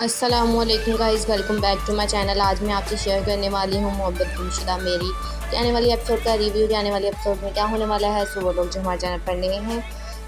अस्सलामुअलैकुम guys, welcome back to my channel. आज मैं आपसे शेयर करने वाली हूँ मोहब्बत गुमशुदा मेरी के आने वाली एपिसोड का रिव्यू। के आने वाले एपिसोड में क्या होने वाला है, सो वो लोग जो हमारे चैनल पर नए हैं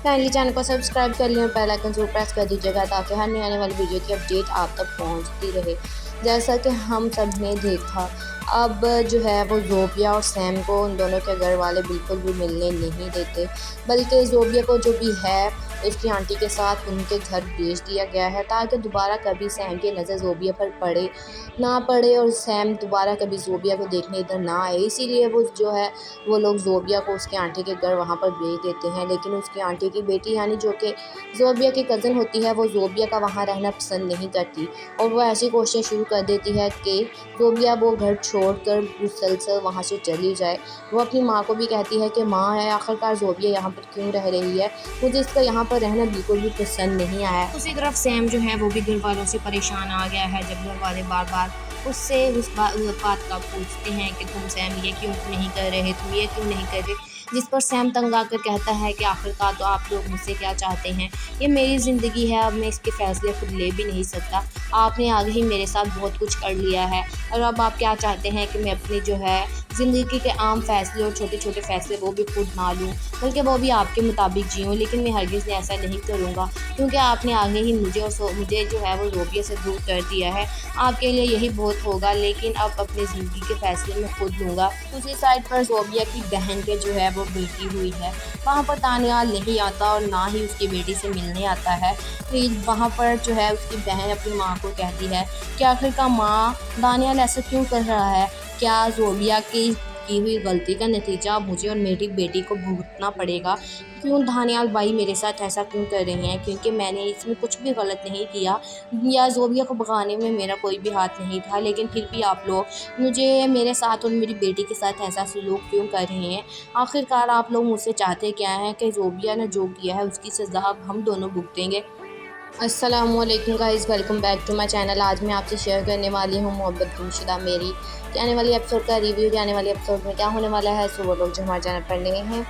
काइंडली चैनल को सब्सक्राइब कर लें और बेल आइकन जरूर प्रेस कर दीजिएगा ताकि हर नई आने वाली वीडियो की अपडेट आप तक पहुँचती रहे। जैसा कि हम सब ने देखा, अब जो है वो ज़ोबिया और सैम को उन दोनों के घर वाले बिल्कुल भी मिलने नहीं देते, बल्कि ज़ोबिया को जो भी है उसकी आंटी के साथ उनके घर भेज दिया गया है ताकि दोबारा कभी सैम की नज़र ज़ोबिया पर पड़े और सैम दोबारा कभी ज़ोबिया को देखने इधर ना आए। इसीलिए वो जो है वो लोग ज़ोबिया को उसकी आंटी के घर वहाँ पर भेज देते हैं, लेकिन उसकी आंटी की बेटी यानी जो कि ज़ोबिया की कज़न होती है वो ज़ोबिया का वहाँ रहना पसंद नहीं करती और वो ऐसी कोशिश शुरू कर देती है कि ज़ोबिया वो घर छोड़कर मुसलसल वहाँ से चली जाए। वो अपनी माँ को भी कहती है कि माँ है, आखिरकार ज़ोबिया यहाँ पर क्यों रह रही है, मुझे इसका यहाँ पर रहना बिल्कुल भी पसंद नहीं आया। दूसरी तरफ सैम जो है वो भी घर वालों से परेशान आ गया है जब घर वाले बार बार उससे उस बात का पूछते हैं कि तुम सैम ये क्यों नहीं कर रहे, तुम ये क्यों नहीं कर रहे, जिस पर सैम तंग आकर कहता है कि आखिरकार तो आप लोग मुझसे क्या चाहते हैं, ये मेरी ज़िंदगी है, अब मैं इसके फैसले खुद ले भी नहीं सकता। आपने आगे ही मेरे साथ बहुत कुछ कर लिया है और अब आप क्या चाहते हैं कि मैं अपनी जो है ज़िंदगी के आम फैसले और छोटे छोटे फैसले वो भी खुद ना लूँ, बल्कि वो भी आपके मुताबिक जीऊँ। लेकिन मैं हरगिज़ ऐसा नहीं करूँगा क्योंकि आपने आगे ही मुझे जो है वो ज़ोबिया से दूर कर दिया है। आपके लिए यही बहुत होगा, लेकिन अब अपनी ज़िंदगी के फ़ैसले मैं खुद लूँगा। दूसरी साइड पर ज़ोबिया की बहन के जो है वो बेटी हुई है, वहाँ पर दानियाल नहीं आता और ना ही उसकी बेटी से मिलने आता है। फिर वहाँ पर जो है उसकी बहन अपनी माँ को कहती है कि आखिरकार माँ, दानियाल ऐसा क्यों कर रहा है, क्या ज़ोबिया की हुई गलती का नतीजा मुझे और मेरी बेटी को भुगतना पड़ेगा। क्यों दानियाल भाई मेरे साथ ऐसा क्यों कर रहे हैं, क्योंकि मैंने इसमें कुछ भी गलत नहीं किया या ज़ोबिया को भगाने में मेरा कोई भी हाथ नहीं था, लेकिन फिर भी आप लोग मुझे मेरे साथ और मेरी बेटी के साथ ऐसा सलूक क्यों कर रहे हैं। आखिरकार आप लोग मुझसे चाहते क्या हैं कि ज़ोबिया ने जो किया है उसकी सज़ा अब हम दोनों भुगतेंगे। अस्सलामुअलैकुम guys, welcome back to my channel. आज मैं आपसे शेयर करने वाली हूँ मोहब्बत गुमशुदा मेरी के आने वाली एपिसोड का रिव्यू। के आने वाले एपिसोड में क्या होने वाला है, सो वो लोग जो हमारे चैनल पर नए हैं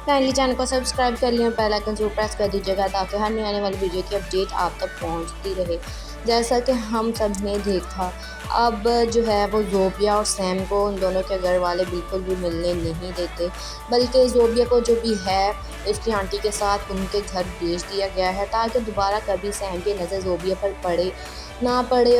काइंडली चैनल को सब्सक्राइब कर लें और बेल आइकन जरूर प्रेस कर दीजिएगा ताकि हर नई आने वाली वीडियो की अपडेट आप तक पहुँचती रहे। जैसा कि हम सब ने देखा, अब जो है वो ज़ोबिया और सैम को उन दोनों के घर वाले बिल्कुल भी मिलने नहीं देते, बल्कि ज़ोबिया को जो भी है उसकी आंटी के साथ उनके घर भेज दिया गया है ताकि दोबारा कभी सैम की नज़र ज़ोबिया पर पड़े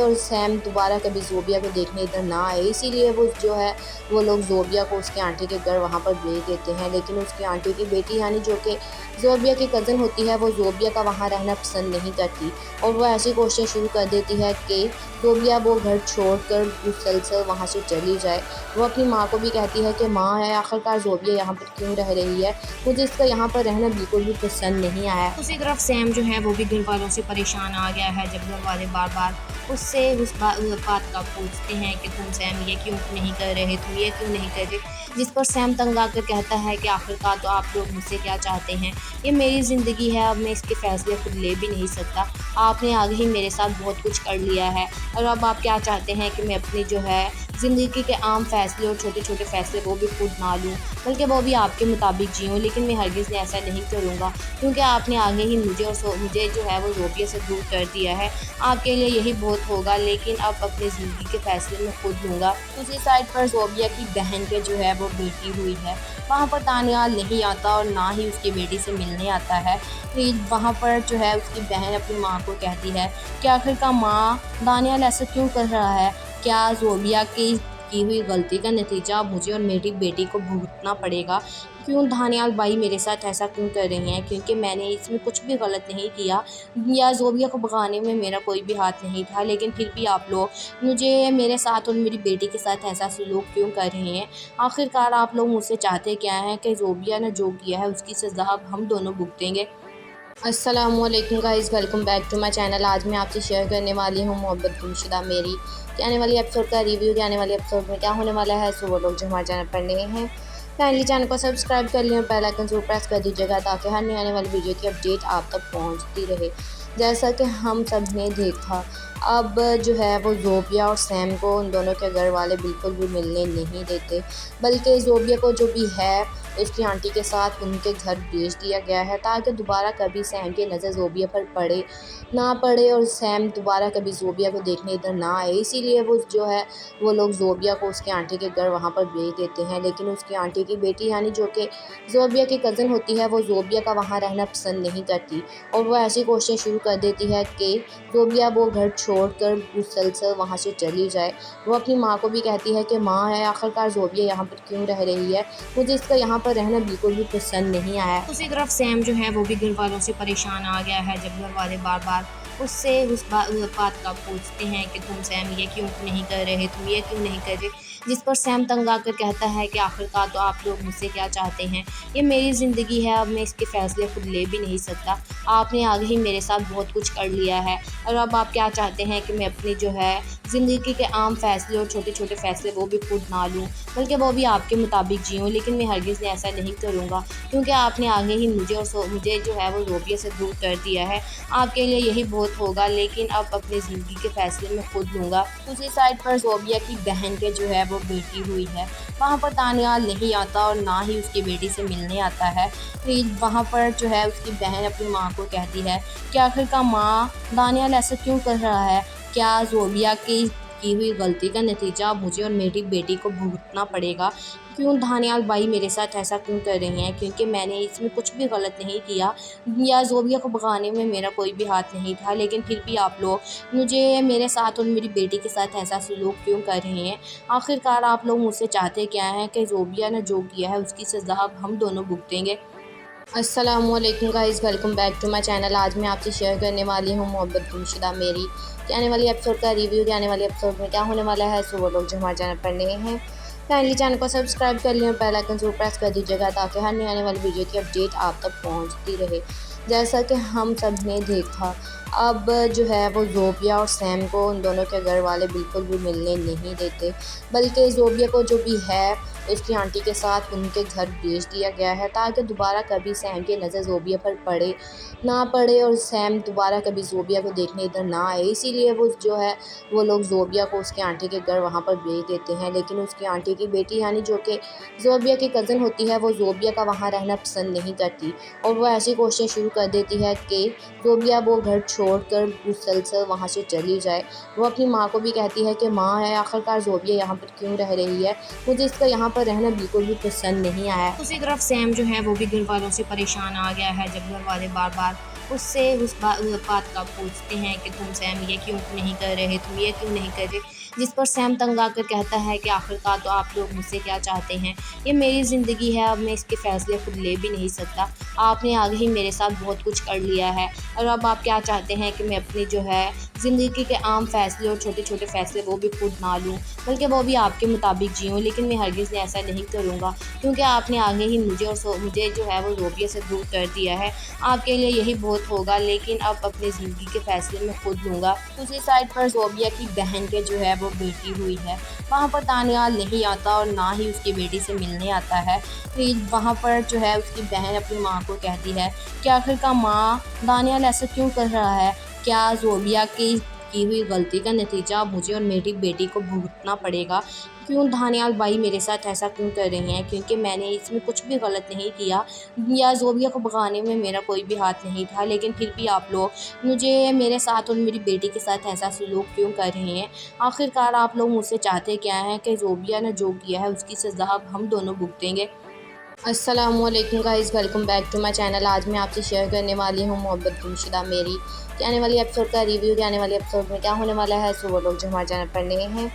और सैम दोबारा कभी ज़ोबिया को देखने इधर ना आए। इसीलिए वो जो है वो लोग ज़ोबिया को उसकी आंटी के घर वहाँ पर भेज देते हैं, लेकिन उसकी आंटी की बेटी यानी जो कि ज़ोबिया की कज़न होती है वो ज़ोबिया का वहाँ रहना पसंद नहीं करती और वो ऐसी कोशिश शुरू कर देती है कि ज़ोबिया वो घर छोड़कर मुसलसल वहाँ से चली जाए। वो अपनी माँ को भी कहती है कि माँ है, आखिरकार ज़ोबिया यहाँ पर क्यों रह रही है, मुझे इसका यहाँ पर रहना बिल्कुल भी पसंद नहीं आया। दूसरी तरफ सैम जो है वो भी घर वालों से परेशान आ गया है जब घर वाले बार बार उससे उस बात का पूछते हैं कि तुम सैम ये क्यों नहीं कर रहे, तुम ये क्यों नहीं कर रहे, जिस पर सैम तंग आकर कहता है कि आखिरकार तो आप लोग मुझसे क्या चाहते हैं, ये मेरी ज़िंदगी है, अब मैं इसके फैसले खुद ले भी नहीं सकता। आपने आगे ही मेरे साथ बहुत कुछ कर लिया है और अब आप क्या चाहते हैं कि मैं अपनी जो है ज़िंदगी के आम फैसले और छोटे छोटे फैसले वो भी खुद ना लूँ, बल्कि वो भी आपके मुताबिक जीऊँ। लेकिन मैं हरगिज़ ऐसा नहीं करूँगा क्योंकि आपने आगे ही मुझे जो है वो ज़ोबिया से दूर कर दिया है। आपके लिए यही बहुत होगा, लेकिन अब अपनी ज़िंदगी के फैसले मैं खुद लूँगा। दूसरी साइड पर ज़ोबिया की बहन के जो है वो बेटी हुई है, वहाँ पर दानियाल नहीं आता और ना ही उसकी बेटी से मिलने आता है। फिर वहाँ पर जो है उसकी बहन अपनी माँ को कहती है कि आखिरकार माँ, दानियाल ऐसा क्यों कर रहा है, क्या ज़ोबिया की हुई गलती का नतीजा मुझे और मेरी बेटी को भुगतना पड़ेगा। क्यों दानियाल भाई मेरे साथ ऐसा क्यों कर रहे हैं, क्योंकि मैंने इसमें कुछ भी गलत नहीं किया या ज़ोबिया को भगाने में मेरा कोई भी हाथ नहीं था, लेकिन फिर भी आप लोग मुझे मेरे साथ और मेरी बेटी के साथ ऐसा सलूक क्यों कर रहे हैं। आखिरकार आप लोग मुझसे चाहते क्या हैं कि ज़ोबिया ने जो किया है उसकी सज़ा अब हम दोनों भुगतेंगे। अस्सलामुअलैकुम guys, welcome back to my channel. आज मैं आपसे शेयर करने वाली हूँ मोहब्बत गुमशुदा मेरी के आने वाली एपिसोड का रिव्यू। के आने वाले एपिसोड में क्या होने वाला है, सो वो लोग जो हमारे चैनल पर नए हैं काइंडली चैनल को सब्सक्राइब कर लें और बेल आइकन जरूर प्रेस कर दीजिएगा ताकि हर नई आने वाली वीडियो की अपडेट आप तक पहुँचती रहे। जैसा कि हम सब ने देखा, अब जो है वो ज़ोबिया और सैम को उन दोनों के घर वाले बिल्कुल भी मिलने नहीं देते, बल्कि ज़ोबिया को जो भी है उसकी आंटी के साथ उनके घर भेज दिया गया है ताकि दोबारा कभी सैम की नज़र ज़ोबिया पर ना पड़े और सैम दोबारा कभी ज़ोबिया को देखने इधर ना आए। इसीलिए वो जो है वो लोग ज़ोबिया को उसके आंटी के घर वहाँ पर भेज देते हैं, लेकिन उसकी आंटी की बेटी यानी जो कि ज़ोबिया की कज़न होती है वो ज़ोबिया का वहाँ रहना पसंद नहीं करती और वो ऐसी कोशिश शुरू कर देती है कि ज़ोबिया वो घर छोड़कर मुसलसल वहाँ से चली जाए। वो अपनी माँ को भी कहती है कि माँ है आखिरकार ज़ोबिया यहाँ पर क्यों रह रही है, मुझे इसका यहाँ पर रहना बिल्कुल भी पसंद नहीं आया। दूसरी तरफ सैम जो है वो भी घर वालों से परेशान आ गया है जब घर वाले बार बार उससे उस बात का पूछते हैं कि तुम सैम ये क्यों नहीं कर रहे, तुम ये क्यों नहीं कर रहे। जिस पर सैम तंग आकर कहता है कि आखिरकार तो आप लोग मुझसे क्या चाहते हैं, ये मेरी ज़िंदगी है, अब मैं इसके फ़ैसले खुद ले भी नहीं सकता। आपने आगे ही मेरे साथ बहुत कुछ कर लिया है और अब आप क्या चाहते हैं कि मैं अपनी जो है ज़िंदगी के आम फ़ैसले और छोटे छोटे फ़ैसले वो भी खुद ना लूँ, बल्कि वो भी आपके मुताबिक जीऊँ। लेकिन मैं हरगिज़ ऐसा नहीं करूँगा, क्योंकि आपने आगे ही मुझे जो है वो ज़ोबिया से दूर कर दिया है। आपके लिए यही बहुत होगा, लेकिन अब अपनी ज़िंदगी के फ़ैसले मैं खुद लूँगा। दूसरी साइड पर ज़ोबिया की बहन के जो है वो बेटी हुई है, वहाँ पर दानियाल नहीं आता और ना ही उसकी बेटी से मिलने आता है। फिर वहाँ पर जो है उसकी बहन अपनी माँ को कहती है कि आखिरकार माँ, दानियाल ऐसा क्यों कर रहा है, क्या ज़ोबिया की हुई गलती का नतीजा अब मुझे और मेरी बेटी को भुगतना पड़ेगा। क्यों दानियाल भाई मेरे साथ ऐसा क्यों कर रही हैं, क्योंकि मैंने इसमें कुछ भी गलत नहीं किया या ज़ोबिया को भगाने में मेरा कोई भी हाथ नहीं था, लेकिन फिर भी आप लोग मुझे मेरे साथ और मेरी बेटी के साथ ऐसा सलूक क्यों कर रहे हैं। आखिरकार आप लोग मुझसे चाहते क्या हैं कि ज़ोबिया ने जो किया है उसकी सज़ा अब हम दोनों भुगतेंगे। अस्सलामुअलैकुम guys, welcome back to my channel. आज मैं आपसे शेयर करने वाली हूँ मोहब्बत गुमशुदा मेरी के आने वाली एपिसोड का रिव्यू। के आने वाले एपिसोड में क्या होने वाला है, सो वो लोग जो हमारे चैनल पर नए हैं काइंडली चैनल को सब्सक्राइब कर लें और बेल आइकन जरूर प्रेस कर दीजिएगा ताकि हर नई आने वाली वीडियो की अपडेट आप तक पहुँचती रहे। जैसा कि हम सब ने देखा, अब जो है वो ज़ोबिया और सैम को उन दोनों के घर वाले बिल्कुल भी मिलने नहीं देते, बल्कि ज़ोबिया को जो भी है उसकी आंटी के साथ उनके घर भेज दिया गया है ताकि दोबारा कभी सैम की नज़र ज़ोबिया पर ना पड़े और सैम दोबारा कभी ज़ोबिया को देखने इधर ना आए। इसीलिए वो जो है वो लोग ज़ोबिया को उसके आंटी के घर वहाँ पर भेज देते हैं, लेकिन उसकी आंटी की बेटी यानी जो कि ज़ोबिया की कज़न होती है वो ज़ोबिया का वहाँ रहना पसंद नहीं करती और वो ऐसी कोशिश शुरू कर देती है कि ज़ोबिया वो घर छोड़कर मुसलसल वहाँ से चली जाए। वो अपनी माँ को भी कहती है कि माँ है आखिरकार ज़ोबिया यहाँ पर क्यों रह रही है, मुझे इसका यहाँ पर रहना बिल्कुल भी पसंद नहीं आया। दूसरी तरफ सैम जो है वो भी घर वालों से परेशान आ गया है जब घर वाले बार बार उससे उस बात का पूछते हैं कि तुम सैम ये क्यों नहीं कर रहे, तुम ये क्यों नहीं कर रहे। जिस पर सैम तंग आकर कहता है कि आखिरकार तो आप लोग मुझसे क्या चाहते हैं, ये मेरी ज़िंदगी है, अब मैं इसके फ़ैसले खुद ले भी नहीं सकता। आपने आगे ही मेरे साथ बहुत कुछ कर लिया है और अब आप क्या चाहते हैं कि मैं अपनी जो है ज़िंदगी के आम फ़ैसले और छोटे छोटे फ़ैसले वो भी खुद ना लूँ, बल्कि वो भी आपके मुताबिक जीऊँ। लेकिन मैं हरगिज़ ऐसा नहीं करूँगा, क्योंकि आपने आगे ही मुझे जो है वो ज़ोबिया से दूर कर दिया है। आपके लिए यही बहुत होगा, लेकिन अब अपनी ज़िंदगी के फ़ैसले मैं खुद लूँगा। दूसरी साइड पर ज़ोबिया की बहन के जो है वो बेटी हुई है, वहाँ पर दानियाल नहीं आता और ना ही उसकी बेटी से मिलने आता है। फिर वहाँ पर जो है उसकी बहन अपनी माँ को कहती है कि आखिरकार माँ, दानियाल ऐसा क्यों कर रहा है, क्या ज़ोबिया की हुई गलती का नतीजा अब मुझे और मेरी बेटी को भुगतना पड़ेगा। क्यों दानियाल भाई मेरे साथ ऐसा क्यों कर रही हैं, क्योंकि मैंने इसमें कुछ भी गलत नहीं किया या ज़ोबिया को भगाने में मेरा कोई भी हाथ नहीं था, लेकिन फिर भी आप लोग मुझे मेरे साथ और मेरी बेटी के साथ ऐसा सलूक क्यों कर रहे हैं। आखिरकार आप लोग मुझसे चाहते क्या हैं कि ज़ोबिया ने जो किया है उसकी सज़ा अब हम दोनों भुगतेंगे। अस्सलामुअलैकुम guys, welcome back to my channel. आज मैं आपसे शेयर करने वाली हूँ मोहब्बत गुमशुदा मेरी के आने वाली एपिसोड का रिव्यू। के आने वाले एपिसोड में क्या होने वाला है, सो वो लोग जो हमारे चैनल पर नए हैं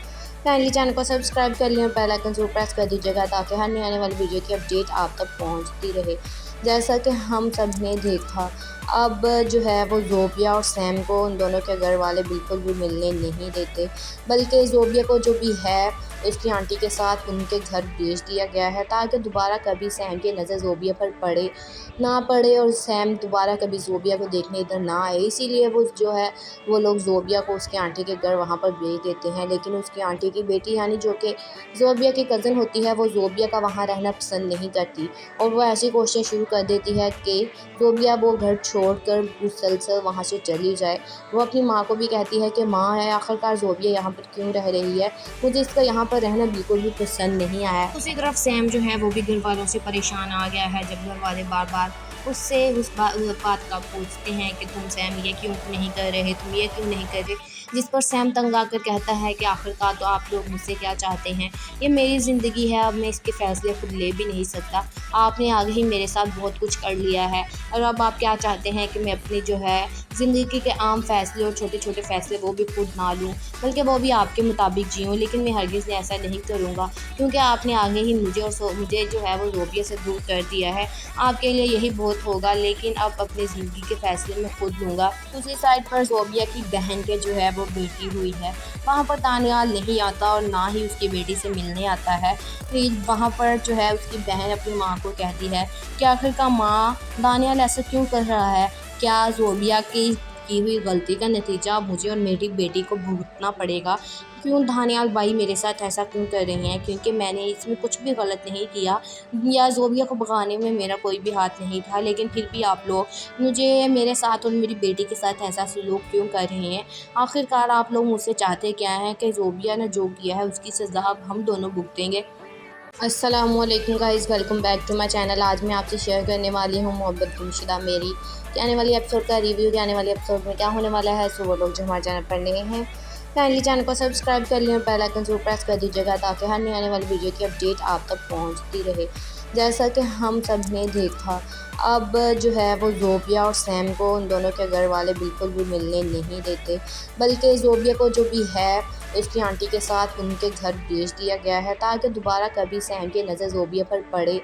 काइंडली चैनल को सब्सक्राइब कर लें और बेल आइकन जरूर प्रेस कर दीजिएगा ताकि हर नई आने वाली वीडियो की अपडेट आप तक पहुँचती रहे। जैसा कि हम सब ने देखा, अब जो है वो ज़ोबिया और सैम को उन दोनों के घर वाले बिल्कुल भी मिलने नहीं देते, बल्कि ज़ोबिया को जो भी है उसकी आंटी के साथ उनके घर भेज दिया गया है ताकि दोबारा कभी सैम की नज़र ज़ोबिया पर ना पड़े और सैम दोबारा कभी ज़ोबिया को देखने इधर ना आए। इसीलिए वो जो है वो लोग ज़ोबिया को उसके आंटी के घर वहाँ पर भेज देते हैं, लेकिन उसकी आंटी की बेटी यानी जो कि ज़ोबिया की कज़न होती है वो ज़ोबिया का वहाँ रहना पसंद नहीं करती और वो ऐसी कोशिश शुरू कर देती है कि ज़ोबिया वो घर छोड़कर मुसलसल वहाँ से चली जाए। वो अपनी माँ को भी कहती है कि माँ है, आखिरकार ज़ोबिया यहाँ पर क्यों रह रही है, मुझे इसका यहाँ पर रहना बिल्कुल भी पसंद नहीं आया। दूसरी तरफ सैम जो है वो भी घर वालों से परेशान आ गया है जब घर वाले बार बार उससे उस बात का पूछते हैं कि तुम सैम ये क्यों नहीं कर रहे, तुम ये क्यों नहीं कर रहे। जिस पर सैम तंग आकर कहता है कि आखिरकार तो आप लोग मुझसे क्या चाहते हैं, ये मेरी ज़िंदगी है, अब मैं इसके फ़ैसले खुद ले भी नहीं सकता। आपने आगे ही मेरे साथ बहुत कुछ कर लिया है और अब आप क्या चाहते हैं कि मैं अपनी जो है ज़िंदगी के आम फ़ैसले और छोटे छोटे फ़ैसले वो भी खुद ना लूँ, बल्कि वो भी आपके मुताबिक जीऊँ। लेकिन मैं हरगिज़ ऐसा नहीं करूँगा, क्योंकि आपने आगे ही मुझे जो है वो ज़ोबिया से दूर कर दिया है। आपके लिए यही बहुत होगा, लेकिन अब अपनी ज़िंदगी के फ़ैसले मैं खुद लूँगा। दूसरी साइड पर ज़ोबिया की बहन के जो है वो बेटी हुई है, वहाँ पर दानियाल नहीं आता और ना ही उसकी बेटी से मिलने आता है। फिर वहाँ पर जो है उसकी बहन अपनी माँ को कहती है कि आखिरकार माँ, दानियाल ऐसा क्यों कर रहा है, क्या ज़ोबिया की हुई गलती का नतीजा मुझे और मेरी बेटी को भुगतना पड़ेगा। क्यों दानियाल भाई मेरे साथ ऐसा क्यों कर रही हैं, क्योंकि मैंने इसमें कुछ भी गलत नहीं किया या ज़ोबिया को भगाने में मेरा कोई भी हाथ नहीं था, लेकिन फिर भी आप लोग मुझे मेरे साथ और मेरी बेटी के साथ ऐसा सलूक क्यों कर रहे हैं। आखिरकार आप लोग मुझसे चाहते क्या हैं कि ज़ोबिया ने जो किया है उसकी सज़ा अब हम दोनों भुगतेंगे। अस्सलामुअलैकुम guys, welcome back to my channel. आज मैं आपसे शेयर करने वाली हूँ मोहब्बत गुमशुदा मेरी के आने वाली एपिसोड का रिव्यू। आने वाले एपिसोड में क्या होने वाला है, सो वो लोग जो हमारे चैनल पर नए हैं काइंडली चैनल को सब्सक्राइब कर लें और बेल आइकन जरूर प्रेस कर दीजिएगा, ताकि हर नई आने वाली वीडियो की अपडेट आप तक पहुँचती रहे। जैसा कि हम सब ने देखा, अब जो है वो ज़ोबिया और सैम को उन दोनों के घर वाले बिल्कुल भी मिलने नहीं देते, बल्कि ज़ोबिया को जो भी है उसकी आंटी के साथ उनके घर भेज दिया गया है, ताकि दोबारा कभी सैम की नज़र ज़ोबिया पर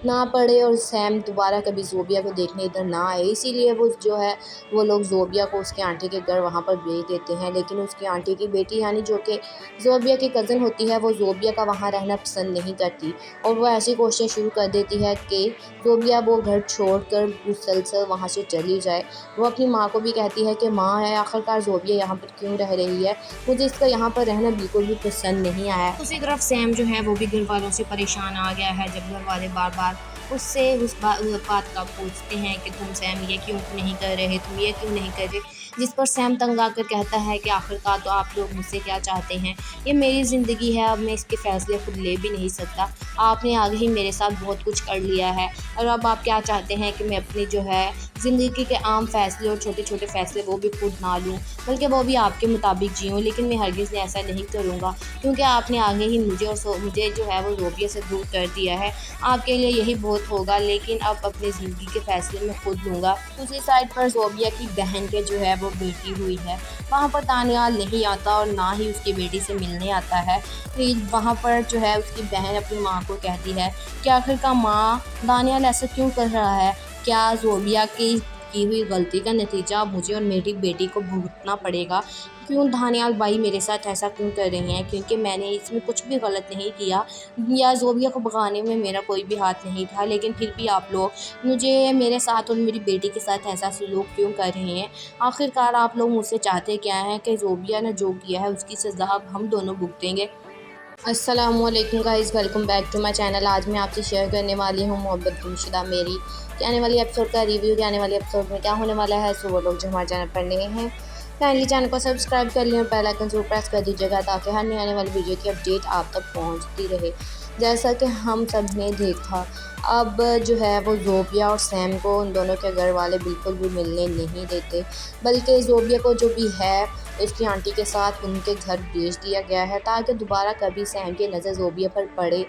ना पड़े और सैम दोबारा कभी ज़ोबिया को देखने इधर ना आए। इसीलिए वो जो है वो लोग ज़ोबिया को उसके आंटी के घर वहाँ पर भेज देते हैं, लेकिन उसकी आंटी की बेटी यानी जो कि ज़ोबिया की कज़न होती है, वो ज़ोबिया का वहाँ रहना पसंद नहीं करती और वो ऐसी कोशिश शुरू कर देती है कि ज़ोबिया वो घर छोड़कर मुसलसल वहाँ से चली जाए। वो अपनी माँ को भी कहती है कि माँ है, आखिरकार ज़ोबिया यहाँ पर क्यों रह रही है, मुझे इसका यहाँ पर रहना बिल्कुल भी पसंद नहीं आया। दूसरी तरफ सैम जो है वो भी घर वालों से परेशान आ गया है जब घर वाले बार बार उससे उस बात का पूछते हैं कि तुम सैम ये क्यों नहीं कर रहे, तुम ये क्यों नहीं कर रहे। जिस पर सैम तंग आकर कहता है कि आखिरकार तो आप लोग मुझसे क्या चाहते हैं, ये मेरी ज़िंदगी है, अब मैं इसके फ़ैसले खुद ले भी नहीं सकता। आपने आगे ही मेरे साथ बहुत कुछ कर लिया है और अब आप क्या चाहते हैं कि मैं अपनी जो है ज़िंदगी के आम फ़ैसले और छोटे छोटे फ़ैसले वो भी खुद ना लूँ, बल्कि वो भी आपके मुताबिक जीऊँ। लेकिन मैं हरगिज़ ऐसा नहीं करूँगा, क्योंकि आपने आगे ही मुझे जो है वो ज़ोबिया से दूर कर दिया है। आपके लिए यही बहुत होगा, लेकिन अब अपनी ज़िंदगी के फ़ैसले मैं खुद लूँगा। दूसरी साइड पर ज़ोबिया की बहन के जो है वो बेटी हुई है, वहाँ पर दानियाल नहीं आता और ना ही उसकी बेटी से मिलने आता है। फिर वहाँ पर जो है उसकी बहन अपनी माँ को कहती है कि आखिरकार माँ, दानियाल ऐसा क्यों कर रहा है, क्या ज़ोबिया की हुई गलती का नतीजा मुझे और मेरी बेटी को भुगतना पड़ेगा। क्यों दानियाल भाई मेरे साथ ऐसा क्यों कर रही हैं, क्योंकि मैंने इसमें कुछ भी गलत नहीं किया या ज़ोबिया को भगाने में मेरा कोई भी हाथ नहीं था, लेकिन फिर भी आप लोग मुझे मेरे साथ और मेरी बेटी के साथ ऐसा सलूक क्यों कर रहे हैं। आखिरकार आप लोग मुझसे चाहते क्या हैं कि ज़ोबिया ने जो किया है उसकी सज़ा अब हम दोनों भुगतेंगे। अस्सलामुअलैकुम guys, welcome back to my channel. आज मैं आपसे शेयर करने वाली हूँ मोहब्बत गुमशुदा मेरी के आने वाली एपिसोड का रिव्यू। आने वाले एपिसोड में क्या होने वाला है, सो वो लोग जो हमारे चैनल पर नए हैं काइंडली चैनल को सब्सक्राइब कर लें और बेल आइकन जरूर प्रेस कर दीजिएगा, ताकि हर नई आने वाली वीडियो की अपडेट आप तक पहुँचती रहे। जैसा कि हम सब ने देखा, अब जो है वो ज़ोबिया और सैम को उन दोनों के घर वाले बिल्कुल भी मिलने नहीं देते, बल्कि ज़ोबिया को जो भी है उसकी आंटी के साथ उनके घर भेज दिया गया है, ताकि दोबारा कभी सैम की नज़र ज़ोबिया पर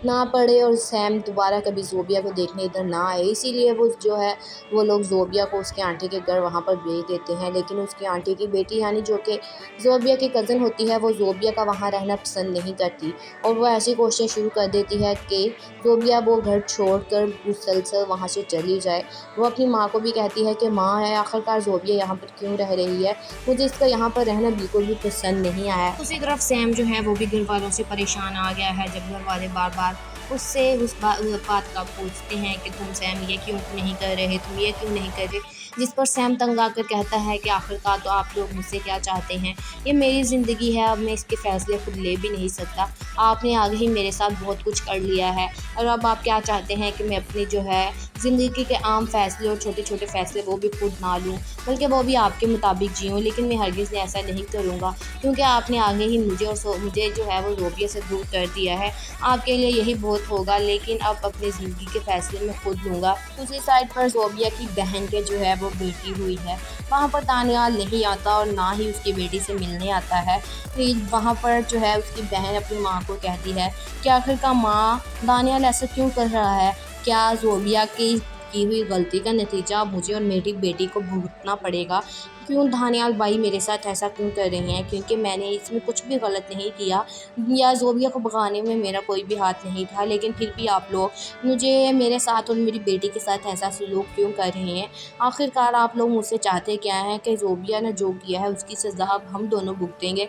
ना पड़े और सैम दोबारा कभी ज़ोबिया को देखने इधर ना आए। इसीलिए वो जो है वो लोग ज़ोबिया को उसके आंटी के घर वहाँ पर भेज देते हैं, लेकिन उसकी आंटी की बेटी यानी जो कि ज़ोबिया की कज़न होती है, वो ज़ोबिया का वहाँ रहना पसंद नहीं करती और वो ऐसी कोशिश शुरू कर देती है कि ज़ोबिया वो घर छोड़कर मुसलसल वहाँ से चली जाए। वो अपनी माँ को भी कहती है कि माँ है, आखिरकार ज़ोबिया यहाँ पर क्यों रह रही है, मुझे इसका यहाँ पर रहना बिल्कुल भी पसंद नहीं आया। दूसरी तरफ सैम जो है वो भी घर वालों से परेशान आ गया है जब घर वाले बार बार उससे उस बात का पूछते हैं कि तुम सैम ये क्यों नहीं कर रहे, तुम ये क्यों नहीं कर रहे। जिस पर सैम तंग आकर कहता है कि आखिरकार तो आप लोग मुझसे क्या चाहते हैं, ये मेरी ज़िंदगी है, अब मैं इसके फ़ैसले खुद ले भी नहीं सकता। आपने आगे ही मेरे साथ बहुत कुछ कर लिया है और अब आप क्या चाहते हैं कि मैं अपनी जो है ज़िंदगी के आम फ़ैसले और छोटे-छोटे फ़ैसले वो भी खुद ना लूँ, बल्कि वो भी आपके मुताबिक जीऊँ। लेकिन मैं हरगिज़ ऐसा नहीं करूँगा, क्योंकि आपने आगे ही मुझे जो है वो ज़ोबिया से दूर कर दिया है। आपके लिए यही बहुत होगा, लेकिन अब अपनी ज़िंदगी के फ़ैसले मैं खुद लूँगा। दूसरी साइड पर ज़ोबिया की बहन के जो है वो बेटी हुई है, वहाँ पर दानियाल नहीं आता और ना ही उसकी बेटी से मिलने आता है। फिर वहाँ पर जो है उसकी बहन अपनी माँ को कहती है कि आखिरकार माँ, दानियाल ऐसा क्यों कर रहा है? क्या ज़ोबिया की हुई गलती का नतीजा अब मुझे और मेरी बेटी को भुगतना पड़ेगा? क्यों दानियाल भाई मेरे साथ ऐसा क्यों कर रही हैं? क्योंकि मैंने इसमें कुछ भी गलत नहीं किया या ज़ोबिया को भगाने में मेरा कोई भी हाथ नहीं था, लेकिन फिर भी आप लोग मुझे मेरे साथ और मेरी बेटी के साथ ऐसा सलूक क्यों कर रहे हैं? आखिरकार आप लोग मुझसे चाहते क्या हैं कि ज़ोबिया ने जो किया है उसकी सज़ा अब हम दोनों भुगतेंगे।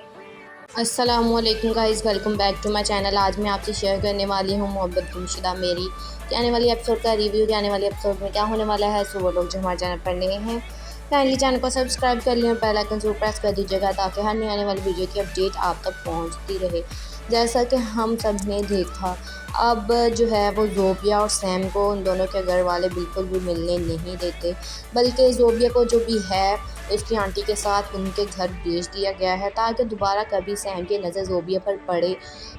अस्सलामुअलैकुम guys, welcome back to my channel. आज मैं आपसे शेयर करने वाली हूँ मोहब्बत गुमशुदा मेरी के आने वाली एपिसोड का रिव्यू। आने वाले एपिसोड में क्या होने वाला है, सो वो लोग जो हमारे चैनल पर नए हैं काइंडली चैनल को सब्सक्राइब कर लें और बेल आइकन जरूर प्रेस कर दीजिएगा, ताकि हर नई आने वाली वीडियो की अपडेट आप तक पहुँचती रहे। जैसा कि हम सब ने देखा, अब जो है वो ज़ोबिया और सैम को उन दोनों के घर वाले बिल्कुल भी मिलने नहीं देते, बल्कि ज़ोबिया को जो भी है उसकी आंटी के साथ उनके घर भेज दिया गया है, ताकि दोबारा कभी सैम की नज़र ज़ोबिया पर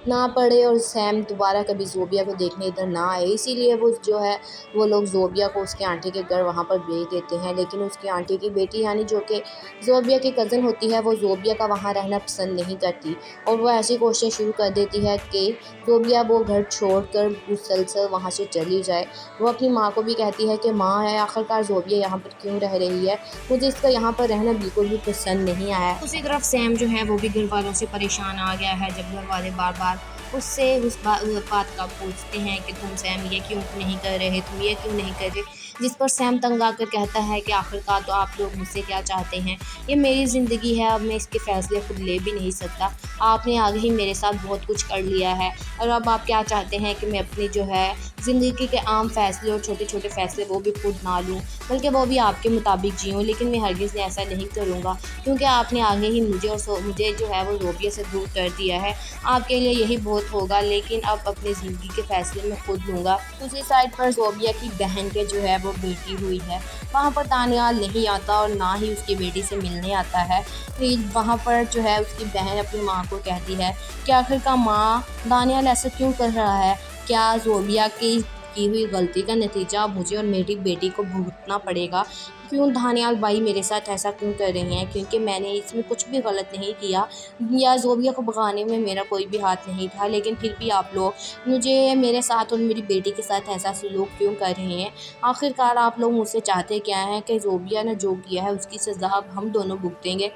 ना पड़े और सैम दोबारा कभी ज़ोबिया को देखने इधर ना आए। इसीलिए वो जो है वो लोग ज़ोबिया को उसके आंटी के घर वहाँ पर भेज देते हैं, लेकिन उसकी आंटी की बेटी यानी जो कि ज़ोबिया की कज़न होती है, वो ज़ोबिया का वहाँ रहना पसंद नहीं करती और वो ऐसी कोशिश शुरू कर देती है कि ज़ोबिया वो घर छोड़कर मुसलसल वहाँ से चली जाए। वो अपनी माँ को भी कहती है कि माँ है, आखिरकार ज़ोबिया यहाँ पर क्यों रह रही है, मुझे इसका यहाँ पर रहना बिल्कुल भी पसंद नहीं आया। दूसरी तरफ सैम जो है वो भी घर वालों से परेशान आ गया है, जब घर वाले बार बार उससे उस बात का पूछते हैं कि तुम सैम ये क्यों नहीं कर रहे, तुम ये क्यों नहीं कर रहे, जिस पर सैम तंग आकर कहता है कि आखिरकार तो आप लोग मुझसे क्या चाहते हैं, ये मेरी ज़िंदगी है, अब मैं इसके फ़ैसले खुद ले भी नहीं सकता। आपने आगे ही मेरे साथ बहुत कुछ कर लिया है और अब आप क्या चाहते हैं कि मैं अपनी जो है ज़िंदगी के आम फ़ैसले और छोटे-छोटे फ़ैसले वो भी खुद ना लूँ, बल्कि वो भी आपके मुताबिक जीऊँ। लेकिन मैं हरगिज़ ऐसा नहीं करूँगा, क्योंकि आपने आगे ही मुझे जो है वो ज़ोबिया से दूर कर दिया है। आपके लिए यही बहुत होगा, लेकिन अब अपनी ज़िंदगी के फ़ैसले मैं खुद लूँगा। दूसरी साइड पर ज़ोबिया की बहन के जो है वो बेटी हुई है, वहाँ पर दानियाल नहीं आता और ना ही उसकी बेटी से मिलने आता है। फिर वहाँ पर जो है उसकी बहन अपनी माँ को कहती है कि आखिरकार माँ, दानियाल ऐसा क्यों कर रहा है? क्या ज़ोबिया की हुई गलती का नतीजा अब मुझे और मेरी बेटी को भुगतना पड़ेगा? क्यों दानियाल भाई मेरे साथ ऐसा क्यों कर रहे हैं? क्योंकि मैंने इसमें कुछ भी गलत नहीं किया या ज़ोबिया को भगाने में मेरा कोई भी हाथ नहीं था, लेकिन फिर भी आप लोग मुझे मेरे साथ और मेरी बेटी के साथ ऐसा सलूक क्यों कर रहे हैं? आखिरकार आप लोग मुझसे चाहते क्या हैं कि ज़ोबिया ने जो किया है उसकी सज़ा अब हम दोनों भुगतेंगे।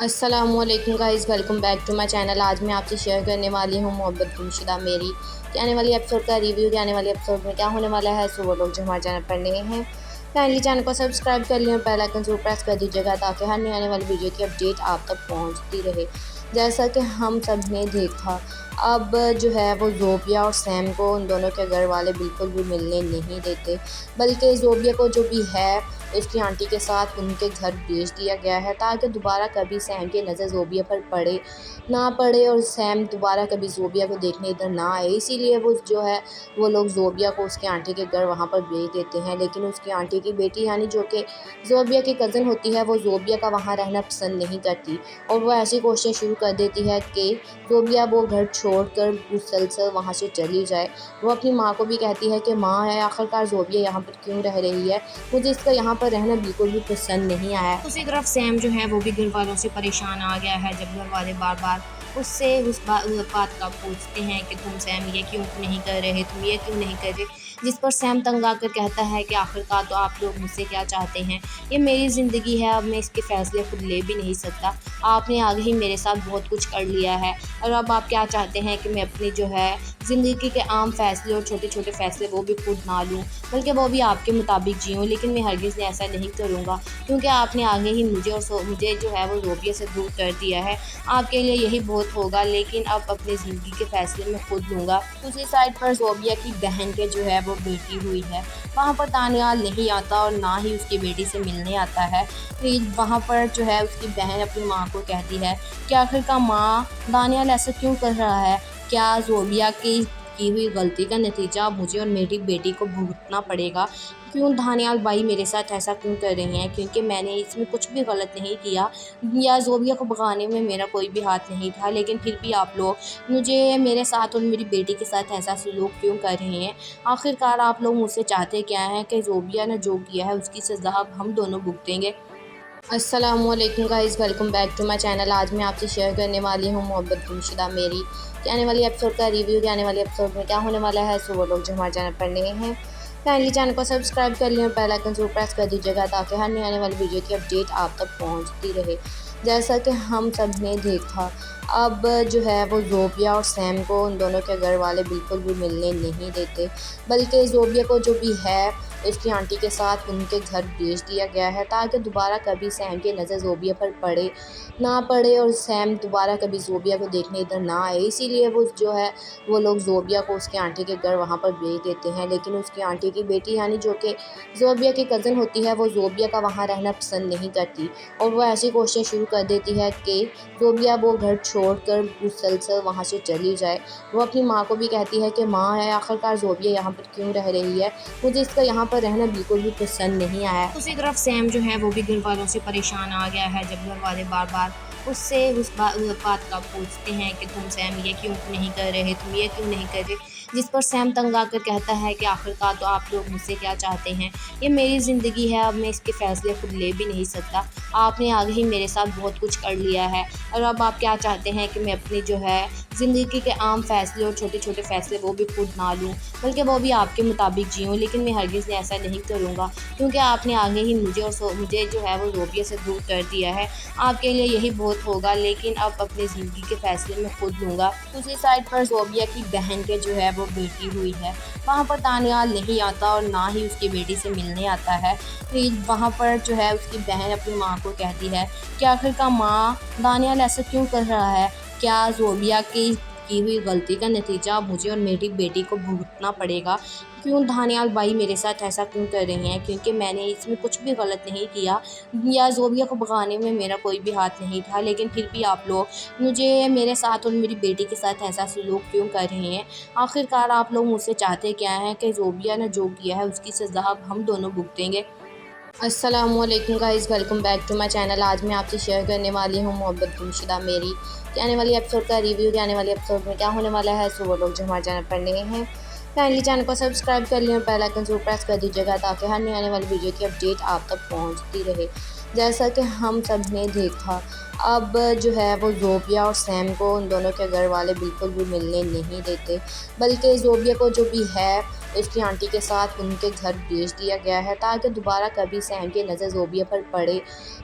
अस्सलामुअलैकुम guys, welcome back to my channel. आज मैं आपसे शेयर करने वाली हूँ मोहब्बत गुमशुदा मेरी के आने वाली एपिसोड का रिव्यू। आने वाले एपिसोड में क्या होने वाला है, सो वो लोग जो हमारे चैनल पर नए हैं काइंडली चैनल को सब्सक्राइब कर लें और बेल आइकन जरूर प्रेस कर दीजिएगा, ताकि हर नई आने वाली वीडियो की अपडेट आप तक पहुँचती रहे। जैसा कि हम सब ने देखा, अब जो है वो ज़ोबिया और सैम को उन दोनों के घर वाले बिल्कुल भी मिलने नहीं देते, बल्कि ज़ोबिया को जो भी है उसकी आंटी के साथ उनके घर भेज दिया गया है, ताकि दोबारा कभी सैम की नज़र ज़ोबिया पर ना पड़े और सैम दोबारा कभी ज़ोबिया को देखने इधर ना आए। इसीलिए वो जो है वो लोग ज़ोबिया को उसके आंटी के घर वहाँ पर भेज देते हैं, लेकिन उसकी आंटी की बेटी यानी जो कि ज़ोबिया की कज़न होती है, वो ज़ोबिया का वहाँ रहना पसंद नहीं करती और वो ऐसी कोशिश शुरू कर देती है कि ज़ोबिया वो घर छोड़कर मुसलसल वहाँ से चली जाए। वो अपनी माँ को भी कहती है कि माँ है, आखिरकार ज़ोबिया यहाँ पर क्यों रह रही है, मुझे इसका यहाँ पर रहना बिल्कुल भी पसंद नहीं आया। दूसरी तरफ सैम जो है वो भी घर वालों से परेशान आ गया है, जब घर वाले बार बार उससे उस बात का पूछते हैं कि तुम सैम ये क्यों नहीं कर रहे, तुम ये क्यों नहीं कर रहे, जिस पर सैम तंग आकर कहता है कि आखिरकार तो आप लोग मुझसे क्या चाहते हैं, ये मेरी ज़िंदगी है, अब मैं इसके फ़ैसले खुद ले भी नहीं सकता। आपने आगे ही मेरे साथ बहुत कुछ कर लिया है और अब आप क्या चाहते हैं कि मैं अपनी जो है ज़िंदगी के आम फ़ैसले और छोटे-छोटे फ़ैसले वो भी खुद ना लूँ, बल्कि वो भी आपके मुताबिक जीऊँ। लेकिन मैं हरगिज़ ऐसा नहीं करूँगा, क्योंकि आपने आगे ही मुझे जो है वो ज़ोबिया से दूर कर दिया है। आपके लिए यही बहुत होगा, लेकिन अब अपनी ज़िंदगी के फ़ैसले मैं खुद लूँगा। दूसरी साइड पर ज़ोबिया की बहन के जो है वो बेटी हुई है। वहाँ पर दानियाल नहीं आता और ना ही उसकी बेटी से मिलने आता है। फिर वहाँ पर जो है उसकी बहन अपनी माँ को कहती है कि आखिरकार माँ, दानियाल ऐसा क्यों कर रहा है? क्या ज़ोबिया की हुई गलती का नतीजा अब मुझे और मेरी बेटी को भुगतना पड़ेगा? क्यों दानियाल भाई मेरे साथ ऐसा क्यों कर रहे हैं? क्योंकि मैंने इसमें कुछ भी गलत नहीं किया या ज़ोबिया को भगाने में मेरा कोई भी हाथ नहीं था, लेकिन फिर भी आप लोग मुझे मेरे साथ और मेरी बेटी के साथ ऐसा सलूक क्यों कर रहे हैं? आखिरकार आप लोग मुझसे चाहते क्या हैं कि ज़ोबिया ने जो किया है उसकी सज़ा अब हम दोनों भुगतेंगे। अस्सलामुअलैकुम guys, welcome back to my channel. आज मैं आपसे शेयर करने वाली हूँ मोहब्बत गुमशुदा मेरी के आने वाली एपिसोड का रिव्यू। के आने वाले एपिसोड में क्या होने वाला है, सो वो लोग जो हमारे चैनल पर नए हैं काइंडली चैनल को सब्सक्राइब कर लें और बेल आइकन ज़रूर प्रेस कर दीजिएगा, ताकि हर नई आने वाली वीडियो की अपडेट आप तक पहुँचती रहे। जैसा कि हम सब ने देखा, अब जो है वो ज़ोबिया और सैम को उन दोनों के घर वाले बिल्कुल भी मिलने नहीं देते, बल्कि ज़ोबिया को जो भी है उसकी आंटी के साथ उनके घर भेज दिया गया है, ताकि दोबारा कभी सैम की नज़र ज़ोबिया पर ना पड़े और सैम दोबारा कभी ज़ोबिया को देखने इधर ना आए। इसीलिए वो जो है वो लोग ज़ोबिया को उसके आंटी के घर वहाँ पर भेज देते हैं, लेकिन उसकी आंटी की बेटी यानी जो कि ज़ोबिया की कज़न होती है, वो ज़ोबिया का वहाँ रहना पसंद नहीं करती और वो ऐसी कोशिश शुरू कर देती है कि ज़ोबिया वो घर छोड़कर मुसलसल वहाँ से चली जाए। वो अपनी माँ को भी कहती है कि माँ है, आखिरकार ज़ोबिया यहाँ पर क्यों रह रही है, मुझे इसका यहाँ पर रहना बिल्कुल भी पसंद नहीं आया। दूसरी तरफ सैम जो है वो भी घर वालों से परेशान आ गया है, जब घर वाले बार बार उससे उस बात का पूछते हैं कि तुम सैम ये क्यों नहीं कर रहे, तुम ये क्यों नहीं कर रहे, जिस पर सैम तंग आकर कहता है कि आखिरकार तो आप लोग मुझसे क्या चाहते हैं? ये मेरी ज़िंदगी है, अब मैं इसके फ़ैसले खुद ले भी नहीं सकता। आपने आगे ही मेरे साथ बहुत कुछ कर लिया है और अब आप क्या चाहते हैं कि मैं अपनी जो है ज़िंदगी के आम फ़ैसले और छोटे-छोटे फ़ैसले वो भी खुद ना लूँ, बल्कि वो भी आपके मुताबिक जीऊँ। लेकिन मैं हरगिज़ ऐसा नहीं करूँगा, क्योंकि आपने आगे ही मुझे जो है वो ज़ोबिया से दूर कर दिया है। आपके लिए यही बहुत होगा, लेकिन अब अपनी ज़िंदगी के फ़ैसले मैं खुद लूँगा। दूसरी साइड पर ज़ोबिया की बहन के जो है वो बेटी हुई है। वहाँ पर दानियाल नहीं आता और ना ही उसकी बेटी से मिलने आता है। फिर वहाँ पर जो है उसकी बहन अपनी माँ को कहती है कि आखिरकार माँ, दानियाल ऐसा क्यों कर रहा है? क्या ज़ोबिया की हुई गलती का नतीजा अब मुझे और मेरी बेटी को भुगतना पड़ेगा? क्यों दानियाल भाई मेरे साथ ऐसा क्यों कर रहे हैं? क्योंकि मैंने इसमें कुछ भी गलत नहीं किया या ज़ोबिया को भगाने में मेरा कोई भी हाथ नहीं था, लेकिन फिर भी आप लोग मुझे मेरे साथ और मेरी बेटी के साथ ऐसा सलूक क्यों कर रहे हैं? आखिरकार आप लोग मुझसे चाहते क्या हैं कि ज़ोबिया ने जो किया है उसकी सज़ा अब हम दोनों भुगतेंगे। अस्सलामुअलैकुम guys, welcome back to my channel. आज मैं आपसे शेयर करने वाली हूँ मोहब्बत गुमशुदा मेरी के आने वाली एपिसोड का रिव्यू। के आने वाले एपिसोड में क्या होने वाला है, सो वो लोग जो हमारे चैनल पर नए हैं काइंडली चैनल को सब्सक्राइब कर लें और बेल आइकन ज़रूर प्रेस कर दीजिएगा, ताकि हर नई आने वाली वीडियो की अपडेट आप तक पहुँचती रहे। जैसा कि हम सब ने देखा, अब जो है वो ज़ोबिया और सैम को उन दोनों के घर वाले बिल्कुल भी मिलने नहीं देते, बल्कि ज़ोबिया को जो भी है उसकी आंटी के साथ उनके घर भेज दिया गया है, ताकि दोबारा कभी सैम की नज़र ज़ोबिया पर